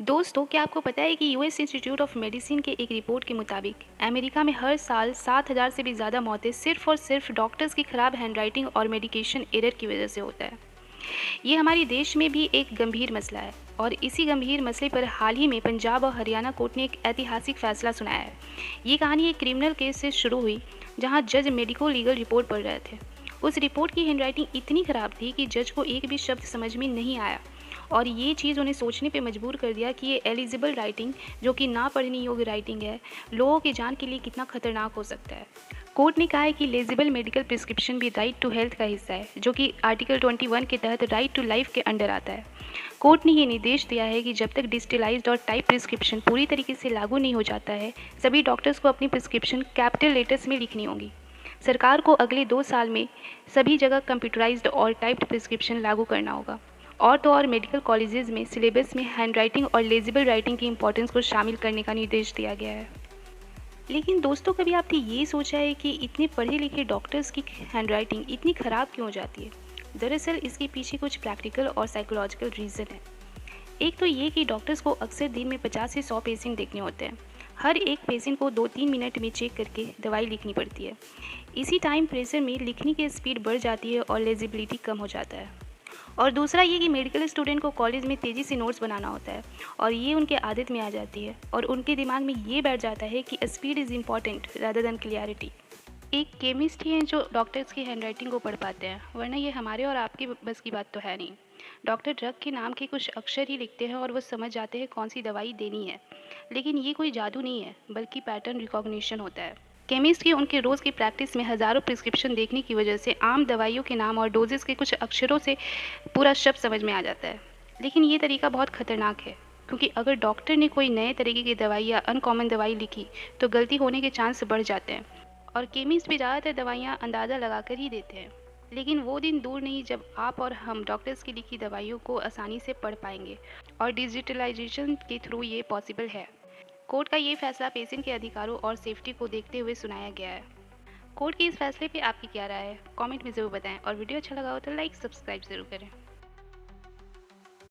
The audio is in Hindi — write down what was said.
दोस्तों, क्या आपको पता है कि यूएस इंस्टीट्यूट ऑफ मेडिसिन के एक रिपोर्ट के मुताबिक अमेरिका में हर साल 7,000 से भी ज़्यादा मौतें सिर्फ और सिर्फ डॉक्टर्स की खराब हैंडराइटिंग और मेडिकेशन एरर की वजह से होता है। ये हमारे देश में भी एक गंभीर मसला है और इसी गंभीर मसले पर हाल ही में पंजाब और हरियाणा कोर्ट ने एक ऐतिहासिक फैसला सुनाया है। ये कहानी एक क्रिमिनल केस से शुरू हुई जहाँ जज मेडिको लीगल रिपोर्ट पढ़ रहे थे। उस रिपोर्ट की हैंडराइटिंग इतनी ख़राब थी कि जज को एक भी शब्द समझ में नहीं आया और ये चीज़ उन्हें सोचने पे मजबूर कर दिया कि ये एलिजिबल राइटिंग, जो कि ना पढ़ने योग्य राइटिंग है, लोगों की जान के लिए कितना खतरनाक हो सकता है। कोर्ट ने कहा है कि लेजिबल मेडिकल प्रिस्क्रिप्शन भी राइट टू हेल्थ का हिस्सा है, जो कि आर्टिकल 21 के तहत राइट टू लाइफ के अंडर आता है। कोर्ट ने ये निर्देश दिया है कि जब तक डिजिटलाइज्ड और टाइप प्रिस्क्रिप्शन पूरी तरीके से लागू नहीं हो जाता है, सभी डॉक्टर्स को अपनी प्रिस्क्रिप्शन कैपिटल लेटर्स में लिखनी होगी। सरकार को अगले 2 साल में सभी जगह कंप्यूटराइज्ड और टाइप्ड प्रिस्क्रिप्शन लागू करना होगा। और तो और मेडिकल कॉलेजेस में सिलेबस में हैंडराइटिंग और लेजिबल राइटिंग की इंपॉर्टेंस को शामिल करने का निर्देश दिया गया है। लेकिन दोस्तों, कभी आपने ये सोचा है कि इतने पढ़े लिखे डॉक्टर्स की हैंडराइटिंग इतनी ख़राब क्यों हो जाती है? दरअसल इसके पीछे कुछ प्रैक्टिकल और साइकोलॉजिकल रीज़न है। एक तो ये कि डॉक्टर्स को अक्सर दिन में 50 से 100 पेशेंट देखने होते हैं। हर एक पेशेंट को 2-3 मिनट में चेक करके दवाई लिखनी पड़ती है। इसी टाइम प्रेशर में लिखने की स्पीड बढ़ जाती है और लेजिबिलिटी कम हो जाता है। और दूसरा ये कि मेडिकल स्टूडेंट को कॉलेज में तेज़ी से नोट्स बनाना होता है और ये उनके आदत में आ जाती है और उनके दिमाग में ये बैठ जाता है कि speed is important rather than clarity. एक केमिस्ट ही हैं जो डॉक्टर्स की हैंडराइटिंग को पढ़ पाते हैं, वरना ये हमारे और आपके बस की बात तो है नहीं। डॉक्टर ड्रग के नाम के कुछ अक्षर ही लिखते हैं और वो समझ जाते हैं कौन सी दवाई देनी है। लेकिन ये कोई जादू नहीं है, बल्कि पैटर्न रिकॉग्निशन होता है। केमिस्ट की उनके रोज़ की प्रैक्टिस में हज़ारों प्रिस्क्रिप्शन देखने की वजह से आम दवाइयों के नाम और डोजेस के कुछ अक्षरों से पूरा शब्द समझ में आ जाता है। लेकिन ये तरीका बहुत खतरनाक है, क्योंकि अगर डॉक्टर ने कोई नए तरीके की दवाई या अनकॉमन दवाई लिखी तो गलती होने के चांस बढ़ जाते हैं। और केमिस्ट भी ज़्यादातर दवाइयाँ अंदाज़ा लगाकर ही देते हैं। लेकिन वो दिन दूर नहीं जब आप और हम डॉक्टर्स की लिखी दवाइयों को आसानी से पढ़ पाएंगे और डिजिटलाइजेशन के थ्रू ये पॉसिबल है। कोर्ट का ये फैसला पेशेंट के अधिकारों और सेफ्टी को देखते हुए सुनाया गया है। कोर्ट के इस फैसले पे आपकी क्या राय है? कमेंट में ज़रूर बताएं और वीडियो अच्छा लगा हो तो लाइक सब्सक्राइब ज़रूर करें।